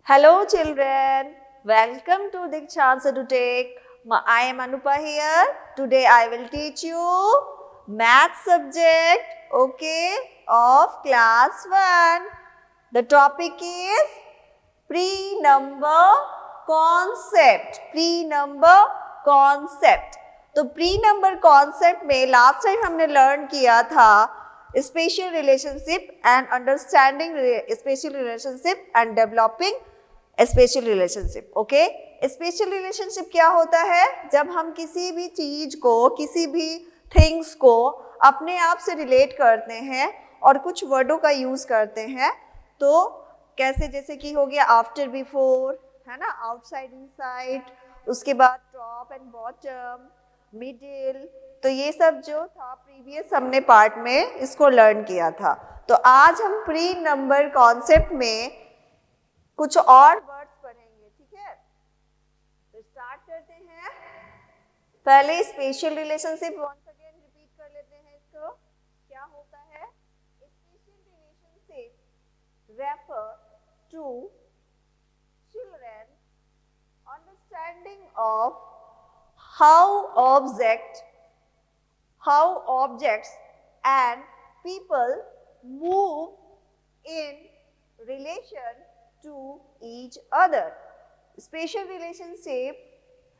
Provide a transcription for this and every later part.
Hello children, welcome to Dikshansa to Take. I am Anupa here. Today I will teach you math subject, okay, of class 1. The topic is pre-number concept. Pre-number concept. तो pre number concept में last time हमने learn किया था special relationship and understanding special relationship and developing special relationship. Okay, special relationship क्या होता है? जब हम किसी भी चीज को, किसी भी थिंग्स को अपने आप से रिलेट करते हैं और कुछ वर्डों का यूज करते हैं. तो कैसे? जैसे कि हो गया आफ्टर बिफोर, है ना, आउटसाइड इनसाइड, उसके बाद टॉप एंड बॉटम, मिडिल. तो ये सब जो था प्रीवियस हमने पार्ट में इसको लर्न किया था. तो आज हम प्री नंबर कॉन्सेप्ट में कुछ और वर्ड्स पढ़ेंगे. ठीक है, तो स्टार्ट करते हैं. पहले special relationship once again repeat कर लेते हैं. इसको क्या होता है? Special relationship refer to children understanding of how objects and people move in relation to each other. Special relationship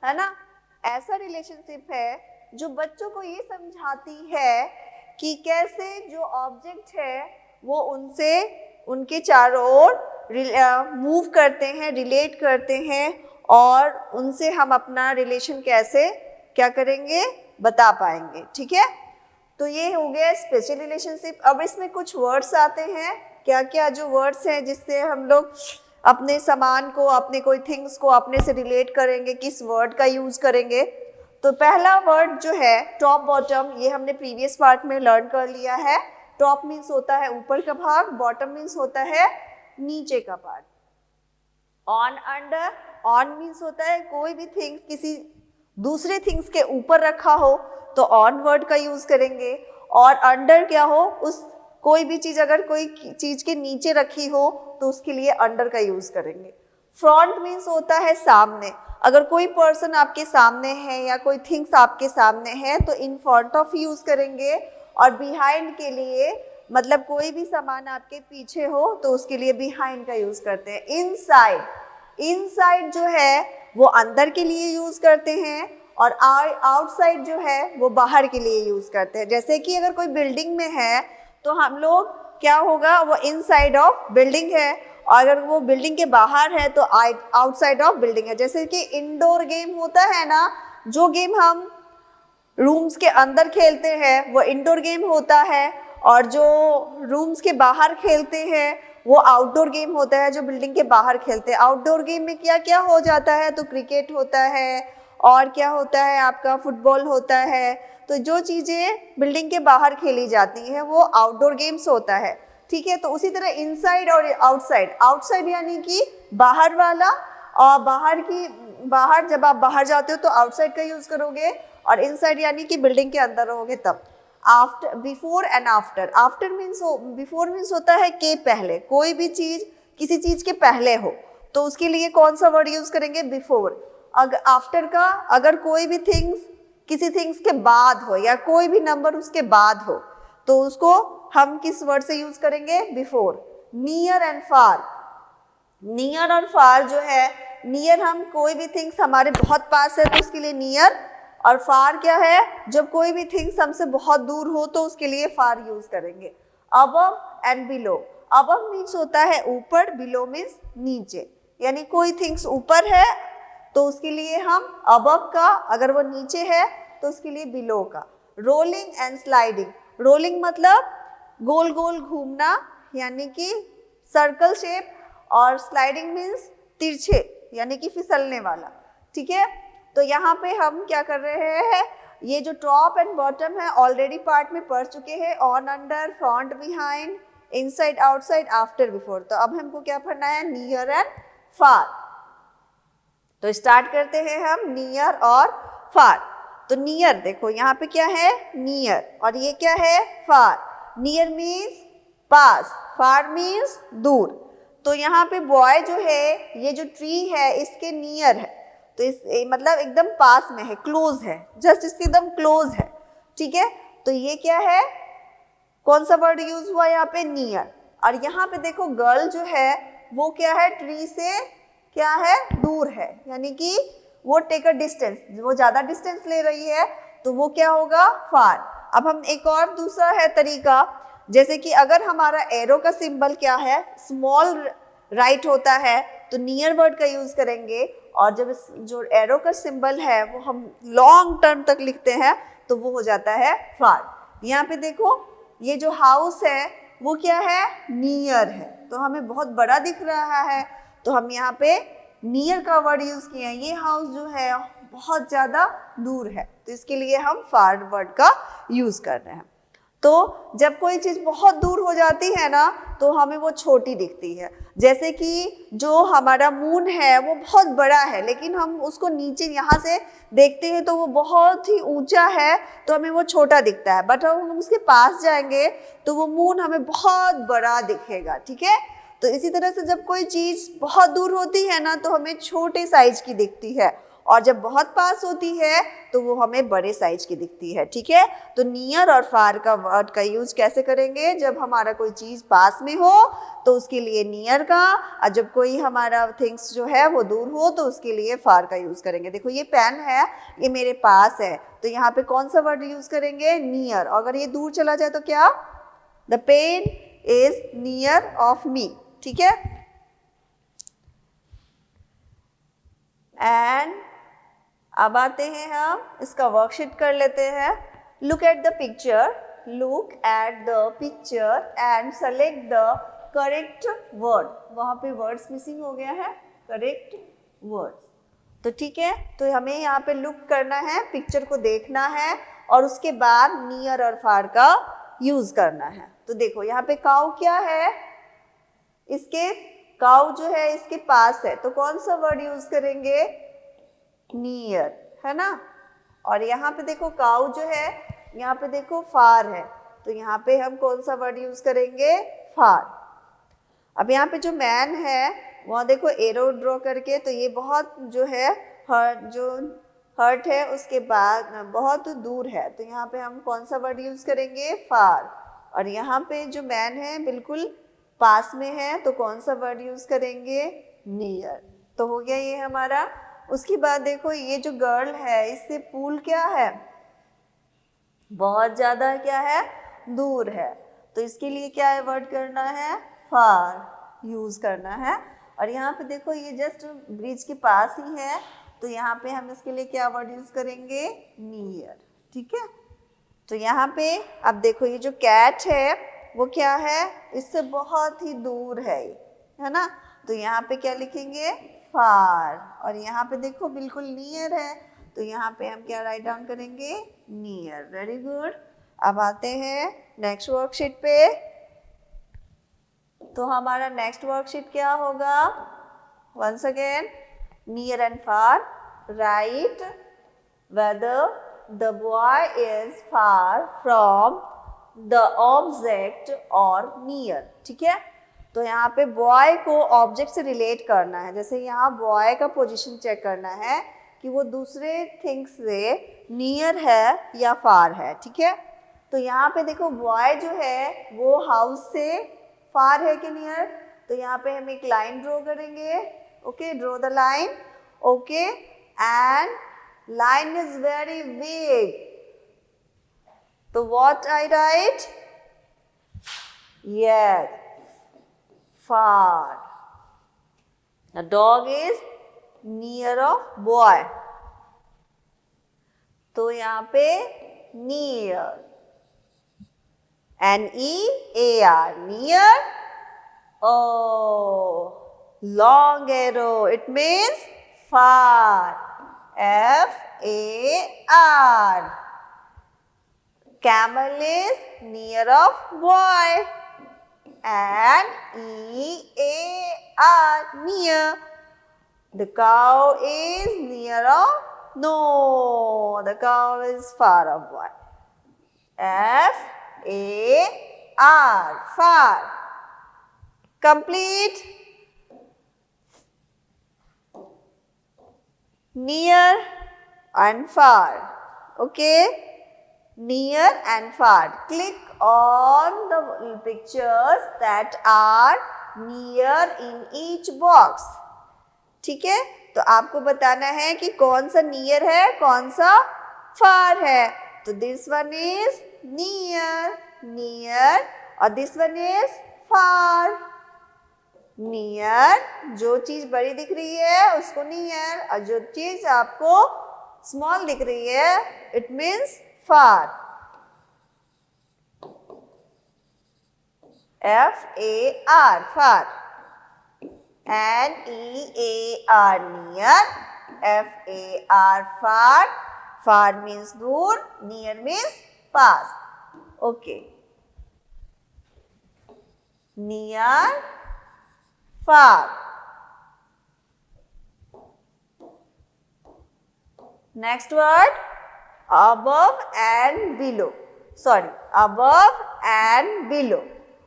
है ना, ऐसा रिलेशनशिप है जो बच्चों को ये समझाती है कि कैसे जो ऑब्जेक्ट है वो उनसे, उनके चारों ओर मूव करते हैं, रिलेट करते हैं और उनसे हम अपना रिलेशन कैसे क्या करेंगे बता पाएंगे. ठीक है, तो ये हो गया स्पेशल रिलेशनशिप. अब इसमें कुछ वर्ड्स आते हैं. क्या क्या जो वर्ड्स हैं जिससे हम लोग अपने सामान को, अपने कोई थिंग्स को अपने से रिलेट करेंगे, किस वर्ड का यूज करेंगे? तो पहला वर्ड जो है टॉप बॉटम, ये हमने प्रीवियस पार्ट में लर्न कर लिया है. टॉप मीन्स होता है ऊपर का भाग, बॉटम मीन्स होता है नीचे का part. On under, on means होता है कोई भी थिंग्स किसी दूसरे थिंग्स के ऊपर रखा हो तो ऑन वर्ड का यूज करेंगे. और अंडर क्या हो? उस कोई भी चीज अगर कोई चीज के नीचे रखी हो तो उसके लिए अंडर का यूज करेंगे. फ्रंट मीन्स होता है सामने. अगर कोई पर्सन आपके सामने है या कोई थिंग्स आपके सामने है तो इन फ्रंट ऑफ यूज करेंगे. और बिहाइंड के लिए मतलब कोई भी सामान आपके पीछे हो तो उसके लिए बिहाइंड का यूज करते हैं. इनसाइड, इनसाइड जो है वो अंदर के लिए यूज करते हैं और आउटसाइड जो है वो बाहर के लिए यूज करते हैं. जैसे कि अगर कोई बिल्डिंग में है तो हम लोग क्या होगा, वो इनसाइड ऑफ बिल्डिंग है, और अगर वो बिल्डिंग के बाहर है तो आउटसाइड ऑफ बिल्डिंग है. जैसे कि इंडोर गेम होता है ना, जो गेम हम रूम्स के अंदर खेलते हैं वो इंडोर गेम होता है, और जो रूम्स के बाहर खेलते हैं वो आउटडोर गेम होता है, जो बिल्डिंग के बाहर खेलते हैं. आउटडोर गेम में क्या क्या हो जाता है? तो क्रिकेट होता है और क्या होता है आपका, फुटबॉल होता है. तो जो चीज़ें बिल्डिंग के बाहर खेली जाती हैं वो आउटडोर गेम्स होता है. ठीक है, तो उसी तरह इनसाइड और आउटसाइड. आउटसाइड यानी कि बाहर वाला, और बाहर जब आप बाहर जाते हो तो आउटसाइड का यूज़ करोगे, और इनसाइड यानी कि बिल्डिंग के अंदर रहोगे तब. After, before and after. After means, before means होता है के पहले, कोई भी चीज किसी चीज के पहले हो तो उसके लिए कौन सा वर्ड यूज करेंगे? बिफोर. अगर आफ्टर का, अगर कोई भी थिंग्स किसी थिंग्स के बाद हो या कोई भी नंबर उसके बाद हो तो उसको हम किस वर्ड से यूज करेंगे? Before. Near and far. Near और फार जो है, नियर हम कोई भी थिंग्स हमारे बहुत पास है तो उसके लिए नियर, और फार क्या है? जब कोई भी थिंग्स हमसे बहुत दूर हो तो उसके लिए फार यूज करेंगे. Above and below. Above means होता है ऊपर, बिलो मीन्स नीचे. यानी कोई थिंग्स ऊपर है तो उसके लिए हम अबव का, अगर वो नीचे है तो उसके लिए बिलो का. Rolling and sliding. रोलिंग मतलब गोल गोल घूमना यानी कि सर्कल शेप, और स्लाइडिंग मीन्स तिरछे यानी कि फिसलने वाला. ठीक है, तो यहाँ पे हम क्या कर रहे हैं, ये जो टॉप एंड बॉटम है ऑलरेडी पार्ट में पढ़ चुके हैं. On under, front behind, inside outside, after before. तो अब हमको क्या पढ़ना है? नियर एंड फार. तो स्टार्ट करते हैं हम नियर और फार. तो नियर देखो यहाँ पे क्या है? नियर. और ये क्या है? फार. नियर मीन्स पास, फार मीन्स दूर. तो यहाँ पे बॉय जो है, ये जो ट्री है इसके नियर है, तो इस मतलब एकदम पास में है, क्लोज है, जस्ट इसके एकदम क्लोज है, ठीक है। तो ये क्या है, कौन सा वर्ड यूज हुआ यहाँ पे, नियर। और यहाँ पे देखो गर्ल जो है वो क्या है, ट्री से क्या है, दूर है, यानी कि वो टेक अ डिस्टेंस, वो ज्यादा डिस्टेंस ले रही है, तो वो क्या होगा, फार। अब हम एक और दूसरा है तरीका, जैसे कि अगर हमारा एरो का सिंबल क्या है, स्मॉल राइट होता है, तो नियर वर्ड का यूज करेंगे, और जब जो एरो का सिंबल है वो हम लॉन्ग टर्म तक लिखते हैं तो वो हो जाता है फार। यहाँ पे देखो ये जो हाउस है वो क्या है, नियर है, तो हमें बहुत बड़ा दिख रहा है, तो हम यहाँ पे नियर का वर्ड यूज किए हैं। ये हाउस जो है बहुत ज्यादा दूर है, तो इसके लिए हम फार वर्ड का यूज कर रहे हैं। तो जब कोई चीज बहुत दूर हो जाती है ना, तो हमें वो छोटी दिखती है। जैसे कि जो हमारा मून है वो बहुत बड़ा है, लेकिन हम उसको नीचे यहाँ से देखते हैं तो वो बहुत ही ऊंचा है, तो हमें वो छोटा दिखता है। बट अब हम उसके पास जाएंगे तो वो मून हमें बहुत बड़ा दिखेगा, ठीक है। तो इसी तरह से जब कोई चीज बहुत दूर होती है ना, तो हमें छोटे साइज की दिखती है, और जब बहुत पास होती है तो वो हमें बड़े साइज की दिखती है, ठीक है। तो नियर और फार का वर्ड का यूज कैसे करेंगे, जब हमारा कोई चीज पास में हो तो उसके लिए नियर का, और जब कोई हमारा थिंग्स जो है वो दूर हो तो उसके लिए फार का यूज करेंगे। देखो ये पेन है, ये मेरे पास है, तो यहाँ पे कौन सा वर्ड यूज करेंगे, नियर। अगर ये दूर चला जाए तो क्या, the pen is near of me, ठीक है। एंड अब आते हैं हम इसका वर्कशीट कर लेते हैं। Look at the picture, look at the picture and select the correct word. वहाँ पे वर्ड्स मिसिंग हो गया है, करेक्ट वर्ड्स। तो ठीक है, तो हमें यहाँ पे लुक करना है, पिक्चर को देखना है, और उसके बाद नियर और फार का यूज करना है। तो देखो यहाँ पे काऊ क्या है, इसके काऊ जो है इसके पास है, तो कौन सा वर्ड यूज करेंगे, नियर, है ना। और यहाँ पे देखो काऊ जो है, यहाँ पे देखो फार है, तो यहाँ पे हम कौन सा वर्ड यूज करेंगे, फार। अब यहाँ पे जो मैन है वहाँ देखो एरो ड्रॉ करके, तो ये बहुत जो है हर्ट है उसके बाद बहुत दूर है, तो यहाँ पे हम कौन सा वर्ड यूज करेंगे, फार। और यहाँ पे जो मैन है बिल्कुल पास में है, तो कौन सा वर्ड यूज करेंगे, नियर। तो हो गया ये हमारा। उसके बाद देखो ये जो गर्ल है इससे पूल क्या है, बहुत ज्यादा क्या है, दूर है, तो इसके लिए क्या है, वर्ड करना है, फार यूज करना है। और यहाँ पे देखो ये जस्ट ब्रिज के पास ही है, तो यहाँ पे हम इसके लिए क्या वर्ड यूज करेंगे, नियर, ठीक है। तो यहाँ पे अब देखो ये जो कैट है वो क्या है, इससे बहुत ही दूर है ना, तो यहाँ पे क्या लिखेंगे, फार। और यहाँ पे देखो बिल्कुल नियर है, तो यहाँ पे हम क्या राइट डाउन करेंगे, नियर। Very good. अब आते हैं नेक्स्ट वर्कशीट पे। तो हमारा नेक्स्ट वर्कशीट क्या होगा, once again near and far, right whether the boy is far from the object or near, ठीक है। तो यहाँ पे बॉय को ऑब्जेक्ट से रिलेट करना है, जैसे यहाँ बॉय का पोजीशन चेक करना है कि वो दूसरे थिंग्स से नियर है या फार है, ठीक है। तो यहाँ पे देखो बॉय जो है वो हाउस से फार है कि नियर, तो यहाँ पे हम एक लाइन ड्रॉ करेंगे, okay, draw the line, okay, and line is very big. So what I write? Yes, far. The dog is near of boy. तो यहाँ पे near, N-E-A-R, near. Oh, long arrow. It means far. F-A-R. Camel is near of boy. And E-A-R, near. The cow is near of, no, the cow is far of boy. F-A-R, far. Complete. near and far. Okay, near and far. Click on the pictures that are near in each box. ठीक है, तो आपको बताना है कि कौन सा near है, कौन सा फार है. तो this one is near, near, और this one is far. Near, जो चीज बड़ी दिख रही है उसको नियर, और जो चीज आपको स्मॉल दिख रही है it means far. F-A-R, far. N-E-A-R, near. F-A-R, far. Far means दूर, near means pass. Okay. Near, far. Next word, above and below. Sorry, above and below.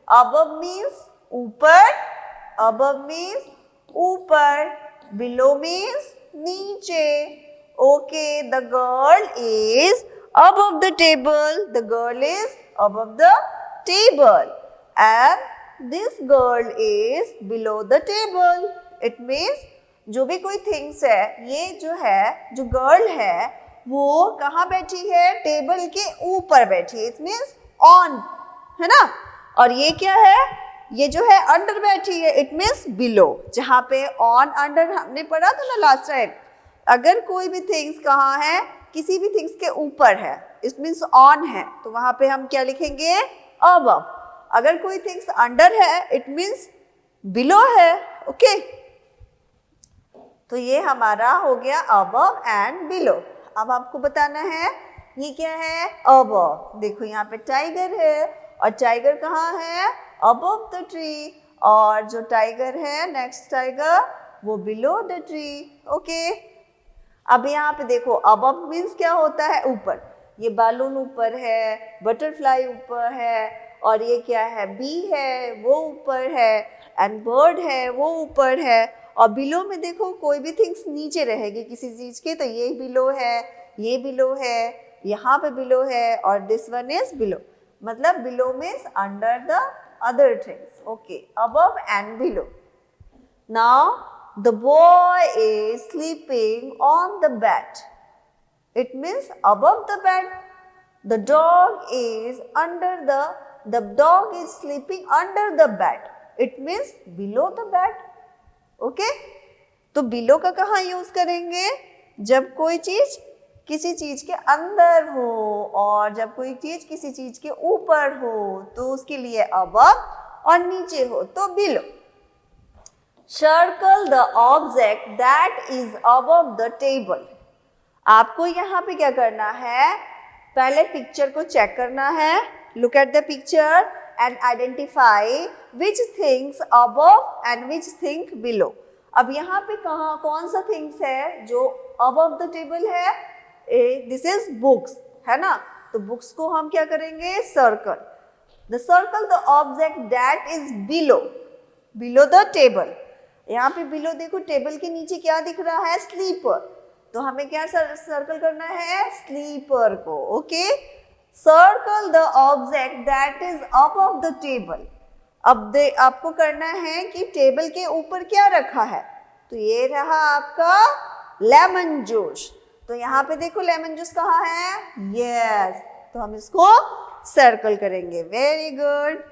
Above means ऊपर, above means ऊपर, below means नीचे. Okay, the girl is above the table. The girl is above the table. And this girl is below the table. It means जो भी कोई things है, ये जो है, जो गर्ल है, वो कहाँ बैठी है? टेबल के ऊपर बैठी है. इट मीन्स ऑन, है ना. और ये क्या है? ये जो है अंडर बैठी है. It means below. जहाँ पे ऑन अंडर हमने पढ़ा था ना लास्ट टाइम. अगर कोई भी थिंग्स कहाँ है, किसी भी थिंग्स के ऊपर है, इट मीन्स ऑन है, तो वहाँ पे हम क्या लिखेंगे? अबव. अगर कोई थिंग्स अंडर है, इट मीन्स बिलो है. ओके, तो ये हमारा हो गया अबव एंड बिलो. अब आपको बताना है ये क्या है? अबव. देखो यहाँ पे टाइगर है, और टाइगर कहाँ है? Above the tree. और जो टाइगर है, नेक्स्ट टाइगर, वो बिलो द ट्री. ओके, अब यहाँ पे देखो अबव मीन्स क्या होता है? ऊपर. ये बालून ऊपर है, बटरफ्लाई ऊपर है, और ये क्या है? बी है, वो ऊपर है, एंड बर्ड है, वो ऊपर है. और बिलो में देखो कोई भी थिंग्स नीचे रहेगी किसी चीज के, तो ये बिलो है, ये बिलो है, यहाँ पे बिलो है, और दिस वन इज बिलो. मतलब below means under the other things. Okay, above and below. Now the boy is sleeping on the bed. It means above the bed. The dog is the dog is sleeping under the bed. It means below the bed. Okay? तो below का कहाँ use करेंगे? जब कोई चीज किसी चीज के अंदर हो, और जब कोई चीज किसी चीज के ऊपर हो, तो उसके लिए above, और नीचे हो तो below. Circle the object that is above the table. आपको यहाँ पे क्या करना है? पहले पिक्चर को चेक करना है. Look at the picture and identify which things above and which thing below. अब यहाँ पे कहाँ कौन सा things है जो above the table है? This is books, है ना. तो books को हम क्या करेंगे? Circle. The circle the object that is below the table. यहाँ पे बिलो देखो, टेबल के नीचे क्या दिख रहा है? स्लीपर. तो हमें क्या सर्कल करना है? स्लीपर को. Okay, circle the object that is above the table. अब आपको करना है कि टेबल के ऊपर क्या रखा है. तो ये रहा आपका लेमन जूस. तो यहाँ पे देखो लेमन जूस कहाँ है? यस, तो हम इसको सर्कल करेंगे. Very good.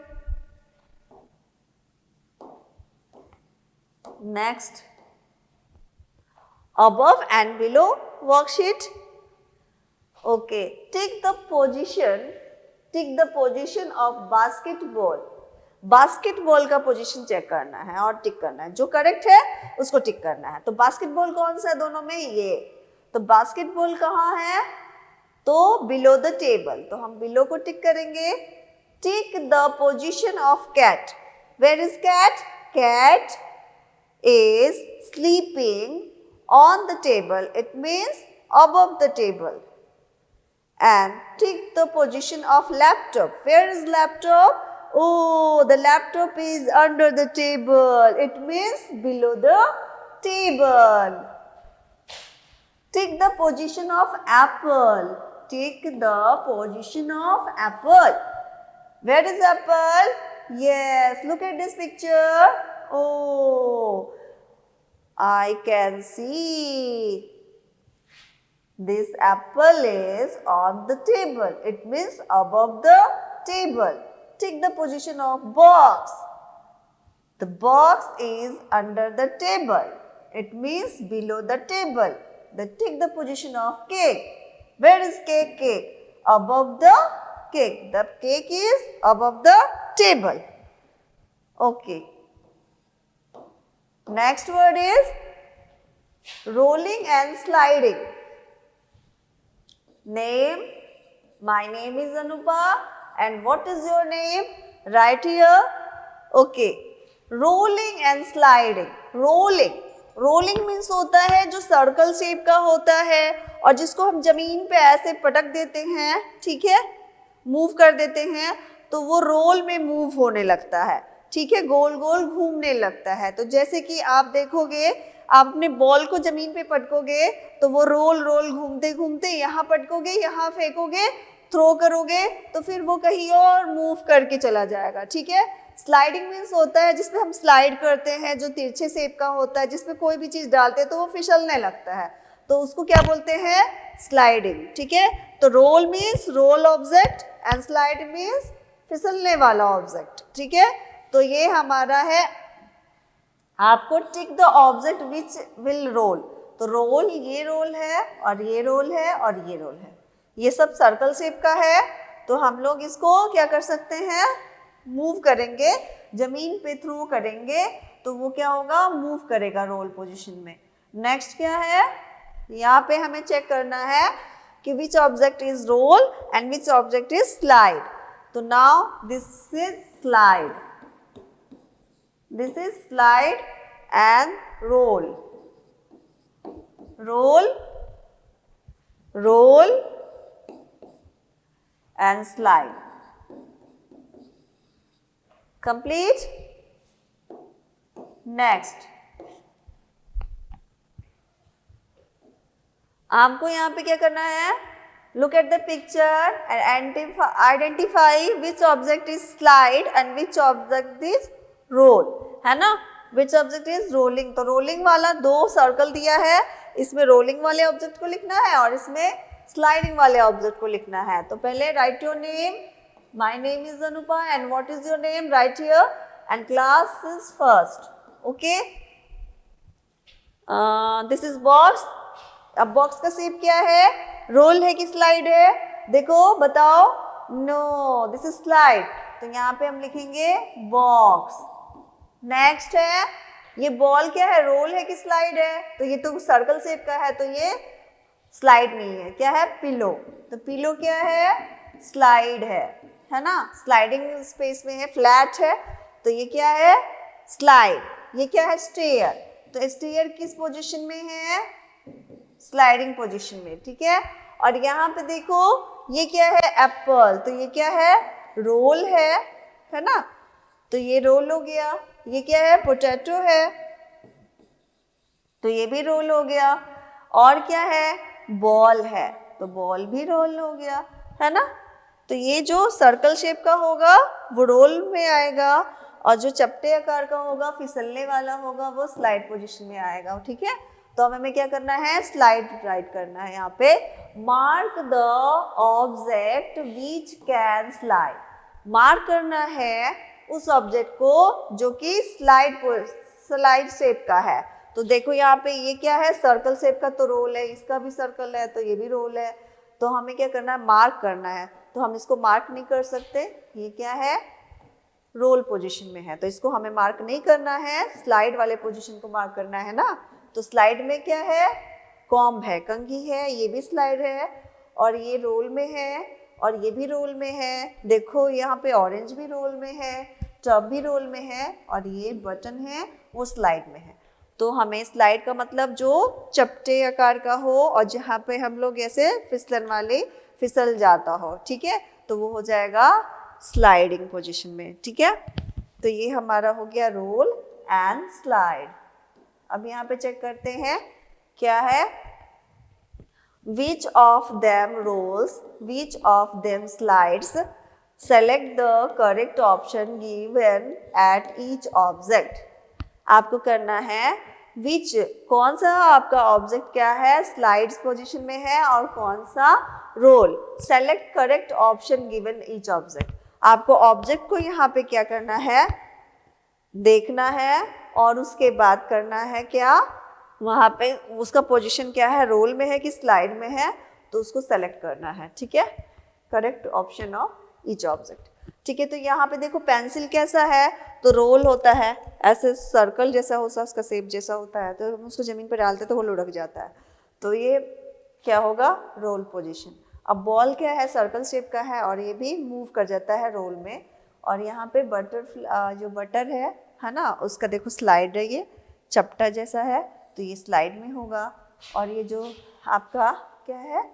Next, above and below worksheet. Okay, take the position of basketball. Basketball का पोजीशन चेक करना है और टिक करना है. जो करेक्ट है उसको टिक करना है. तो बास्केटबॉल कौन सा है दोनों में? ये. तो बास्केटबॉल कहाँ है? तो बिलो द टेबल. तो हम बिलो को टिक करेंगे. Tick the position of cat. Where is cat? Cat is sleeping on the table. It means above the table. And take the position of laptop. Where is laptop? Oh, the laptop is under the table. It means below the table. Take the position of apple. Take the position of apple. Where is apple? Yes, look at this picture. Oh, I can see. This apple is on the table. It means above the table. Take the position of box. The box is under the table. It means below the table. Then take the position of cake. Where is cake? Cake above the cake. The cake is above the table. Okay. Next word is rolling and sliding. Name. My name is Anupa. And what is your name? Right here. Okay. Rolling and sliding. Rolling means होता है जो circle shape का होता है और जिसको हम जमीन पे ऐसे पटक देते हैं, ठीक है, मूव कर देते हैं तो वो रोल में मूव होने लगता है, ठीक है, गोल गोल घूमने लगता है. तो जैसे कि आप देखोगे, आप अपने बॉल को जमीन पे पटकोगे तो वो रोल घूमते घूमते यहाँ पटकोगे, यहाँ फेंकोगे, थ्रो करोगे तो फिर वो कहीं और मूव करके चला जाएगा, ठीक है. स्लाइडिंग मीन्स होता है जिसपे हम स्लाइड करते हैं, जो तिरछे शेप का होता है, जिसपे कोई भी चीज डालते हैं तो वो फिसलने लगता है, तो उसको क्या बोलते हैं? स्लाइडिंग, ठीक है. तो roll means roll object and slide means फिसलने वाला ऑब्जेक्ट, ठीक है. तो ये हमारा है. आपको tick the object which will roll. तो रोल, ये रोल है और ये रोल है और ये रोल है, ये सब सर्कल शेप का है. तो हम लोग इसको क्या कर सकते हैं? मूव करेंगे, जमीन पे थ्रो करेंगे तो वो क्या होगा? मूव करेगा रोल पोजीशन में. नेक्स्ट क्या है? यहाँ पे हमें चेक करना है कि which object is roll and which object is slide. तो now this is slide, this is slide and roll. Roll and slide. Complete. Next. आपको यहाँ पे क्या करना है? Look at the picture and identify which object is slide and which object is roll. है ना? Which object is rolling. तो rolling वाला 2 सर्कल दिया है, इसमें rolling वाले ऑब्जेक्ट को लिखना है और इसमें स्लाइडिंग वाले ऑब्जेक्ट को लिखना है. तो पहले write your name. My name is Anupa and what is your name? Write here and class is first. Okay. This is box. अब बॉक्स का शेप क्या है? रोल है कि स्लाइड है? देखो बताओ. No, this is slide. तो यहाँ पे हम लिखेंगे बॉक्स. नेक्स्ट है, ये बॉल क्या है? रोल है कि स्लाइड है? तो ये तो सर्कल शेप का है तो ये स्लाइड नहीं है. क्या है? पिलो. तो पिलो क्या है? स्लाइड है ना? स्लाइडिंग स्पेस में है, फ्लैट है तो ये क्या है? स्लाइड. ये क्या है? स्टेयर. तो स्टेयर किस पोजीशन में है? स्लाइडिंग पोजीशन में, ठीक है. और यहाँ पे देखो ये क्या है? एप्पल. तो ये क्या है? रोल है ना? तो ये रोल हो गया. ये क्या है? पोटैटो है तो ये भी रोल हो गया. और क्या है? बॉल है तो बॉल भी रोल हो गया, है ना. तो ये जो सर्कल शेप का होगा वो रोल में आएगा और जो चपटे आकार का होगा, फिसलने वाला होगा, वो स्लाइड पोजीशन में आएगा, ठीक है. तो अब हमें क्या करना है? स्लाइड राइट करना है. यहाँ पे mark the object which can slide. Mark करना है उस ऑब्जेक्ट को जो कि स्लाइड शेप का है. तो देखो यहाँ पे ये क्या है? सर्कल शेप का तो रोल है, इसका भी सर्कल है तो ये भी रोल है. तो हमें क्या करना है? मार्क करना है. तो हम इसको मार्क नहीं कर सकते. ये क्या है? रोल पोजीशन में है तो इसको हमें मार्क नहीं करना है, स्लाइड वाले पोजीशन को मार्क करना है ना. तो स्लाइड में क्या है? कॉम्ब है, कंघी है, ये भी स्लाइड है और ये रोल में है और ये भी रोल में है. देखो यहाँ पे ऑरेंज भी रोल में है, टब भी रोल में है और ये बटन है वो स्लाइड में है. तो हमें स्लाइड का मतलब जो चपटे आकार का हो और जहाँ पे हम लोग ऐसे फिसलन वाले फिसल जाता हो, ठीक है, तो वो हो जाएगा स्लाइडिंग पोजीशन में, ठीक है. तो ये हमारा हो गया रोल एंड स्लाइड. अब यहाँ पे चेक करते हैं क्या है. which of them rolls, which of them slides, select the correct option given at each object. आपको करना है which, कौन सा आपका ऑब्जेक्ट क्या है, स्लाइड्स पोजीशन में है और कौन सा roll, select correct option given each object. आपको ऑब्जेक्ट को यहाँ पे क्या करना है, देखना है और उसके बाद करना है क्या, वहाँ पे उसका पोजीशन क्या है, रोल में है कि स्लाइड में है, तो उसको सेलेक्ट करना है। ठीक है, correct option of each object. ठीक है, तो यहाँ पे देखो पेंसिल कैसा है, तो रोल होता है, ऐसे सर्कल जैसा होता है, उसका शेप जैसा होता है, तो हम उसको जमीन पर डालते तो वो लुढ़क जाता है, तो ये क्या होगा, रोल पोजीशन। अब बॉल क्या है, सर्कल शेप का है और ये भी मूव कर जाता है रोल में। और यहाँ पे जो बटर है ना, उसका देखो स्लाइड है, ये चपटा जैसा है, तो ये स्लाइड में होगा। और ये जो आपका क्या है,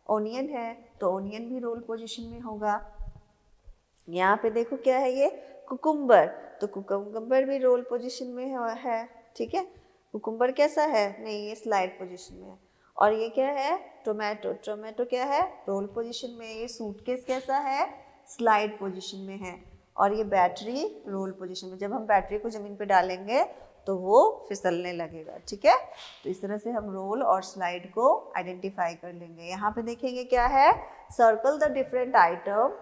ओनियन है, तो ओनियन भी रोल पोजीशन में होगा। यहाँ पे देखो क्या है, ये कुकुम्बर, तो कुकुम्बर भी रोल पोजीशन में है। ठीक है, कुकुम्बर कैसा है, नहीं ये स्लाइड पोजीशन में है। और ये क्या है, टोमेटो, टोमेटो क्या है, रोल पोजीशन में। ये सूटकेस कैसा है, स्लाइड पोजीशन में है। और ये बैटरी रोल पोजीशन में, जब हम बैटरी को ज़मीन पे डालेंगे तो वो फिसलने लगेगा। ठीक है, तो इस तरह से हम रोल और स्लाइड को आइडेंटिफाई कर लेंगे। यहाँ पे देखेंगे क्या है, सर्कल द डिफरेंट आइटम।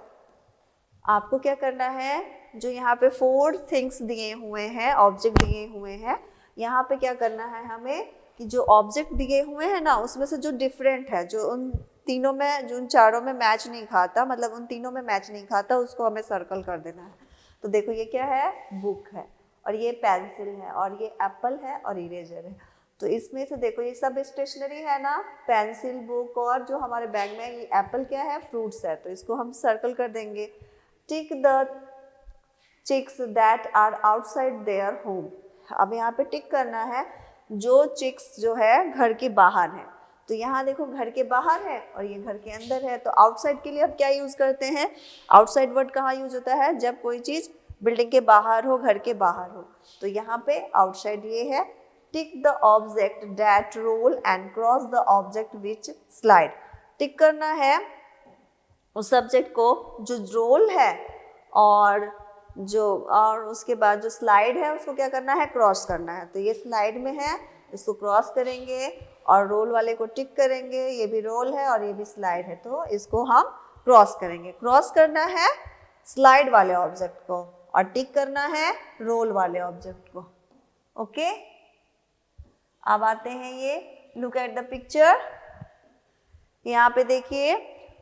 आपको क्या करना है, जो यहाँ पे 4 थिंग्स दिए हुए हैं, ऑब्जेक्ट दिए हुए हैं, यहाँ पे क्या करना है हमें कि जो ऑब्जेक्ट दिए हुए हैं ना, उसमें से जो डिफरेंट है, जो उन तीनों में, जो उन चारों में मैच नहीं खाता, मतलब उन तीनों में मैच नहीं खाता, उसको हमें सर्कल कर देना है। तो देखो ये क्या है, बुक है, और ये पेंसिल है, और ये एप्पल है, और इरेजर है। तो इसमें से देखो ये सब स्टेशनरी है ना, पेंसिल, बुक, और जो हमारे बैग में ये एप्पल क्या है, फ्रूट्स है, तो इसको हम सर्कल कर देंगे। Tick the chicks that are outside their home. अब यहाँ पे टिक करना है जो चिक्स जो है घर के बाहर है। तो यहाँ देखो घर के बाहर है और ये घर के अंदर है, तो आउटसाइड के लिए अब क्या यूज करते हैं, आउटसाइड वर्ड कहाँ यूज होता है, जब कोई चीज बिल्डिंग के बाहर हो, घर के बाहर हो। तो यहाँ पे आउटसाइड ये है। Tick the object that roll and cross the object which slide. Tick करना है उस सब्जेक्ट को जो रोल है और उसके बाद जो स्लाइड है उसको क्या करना है, क्रॉस करना है। तो ये स्लाइड में है, इसको क्रॉस करेंगे, और रोल वाले को टिक करेंगे, ये भी रोल है और ये भी स्लाइड है, तो इसको हम क्रॉस करेंगे। क्रॉस करना है स्लाइड वाले ऑब्जेक्ट को और टिक करना है रोल वाले ऑब्जेक्ट को। ओके, अब आते हैं ये, लुक एट द पिक्चर। यहाँ पे देखिए,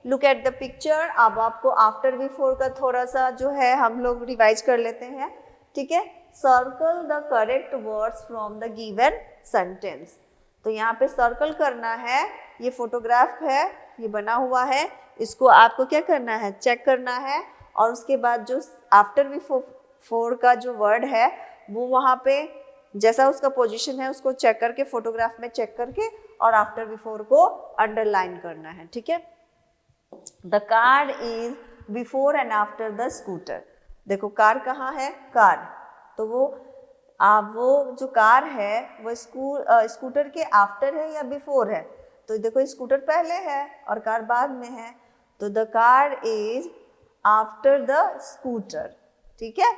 लुक एट द पिक्चर। अब आपको आफ्टर बिफोर का थोड़ा सा जो है हम लोग रिवाइज कर लेते हैं। ठीक है, circle the correct words from the given sentence. तो यहाँ पे सर्कल करना है, ये फोटोग्राफ है, ये बना हुआ है, इसको आपको क्या करना है, चेक करना है, और उसके बाद जो आफ्टर बिफोर का जो वर्ड है वो वहाँ पे जैसा उसका पोजीशन है उसको चेक करके, फोटोग्राफ में चेक करके, और आफ्टर बिफोर को अंडरलाइन करना है। ठीक है, the car is before and after the scooter. देखो कार कहाँ है, कार, तो वो जो कार है वो स्कूटर के आफ्टर है या बिफोर है, तो देखो स्कूटर पहले है और कार बाद में है, तो the car is after the scooter. ठीक है,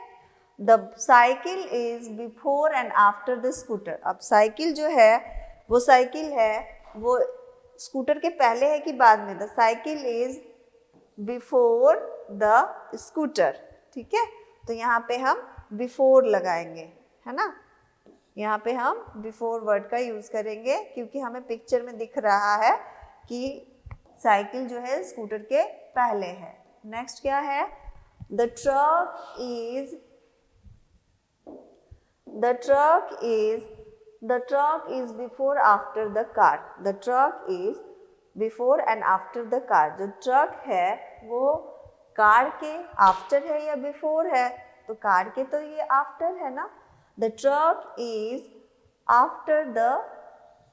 the cycle is before and after the scooter. अब साइकिल जो है वो स्कूटर के पहले है कि बाद में, the cycle is before the scooter. ठीक है, तो यहाँ पे हम बिफोर लगाएंगे, है ना, यहाँ पे हम बिफोर वर्ड का यूज करेंगे क्योंकि हमें पिक्चर में दिख रहा है कि साइकिल जो है स्कूटर के पहले है। नेक्स्ट क्या है, the truck is before after the car. The truck is before and after the car. जो ट्रक है वो कार के आफ्टर है या बिफोर है, तो कार के तो ये आफ्टर है ना। The truck is after the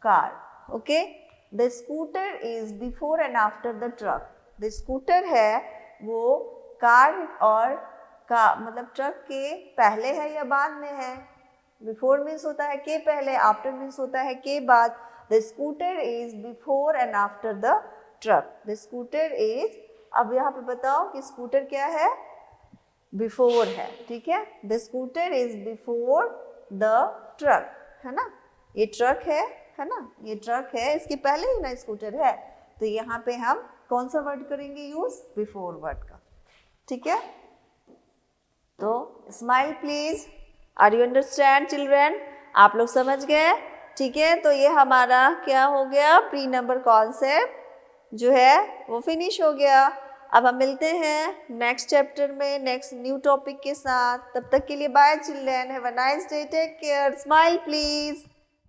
car. Okay. The scooter is before and after the truck. The scooter है वो कार और मतलब ट्रक के पहले है या बाद में है, बिफोर मीन्स होता है के पहले, आफ्टर मीन्स होता है के बाद। The scooter is before and after the truck. The scooter is, अब यहाँ पे बताओ कि स्कूटर क्या है, बिफोर है, ठीक है। The scooter is before the truck, है ना, ये ट्रक है ना, ये ट्रक है, इसके पहले ही ना स्कूटर है, तो यहाँ पे हम कौन सा वर्ड करेंगे यूज, बिफोर वर्ड का, ठीक है। तो smile please, are you understand children, आप लोग समझ गए, ठीक है। तो ये हमारा क्या हो गया, प्री नंबर कॉन्सेप्ट जो है वो फिनिश हो गया। अब हम मिलते हैं नेक्स्ट चैप्टर में नेक्स्ट न्यू टॉपिक के साथ। तब तक के लिए bye children, have a nice day, take care, smile please.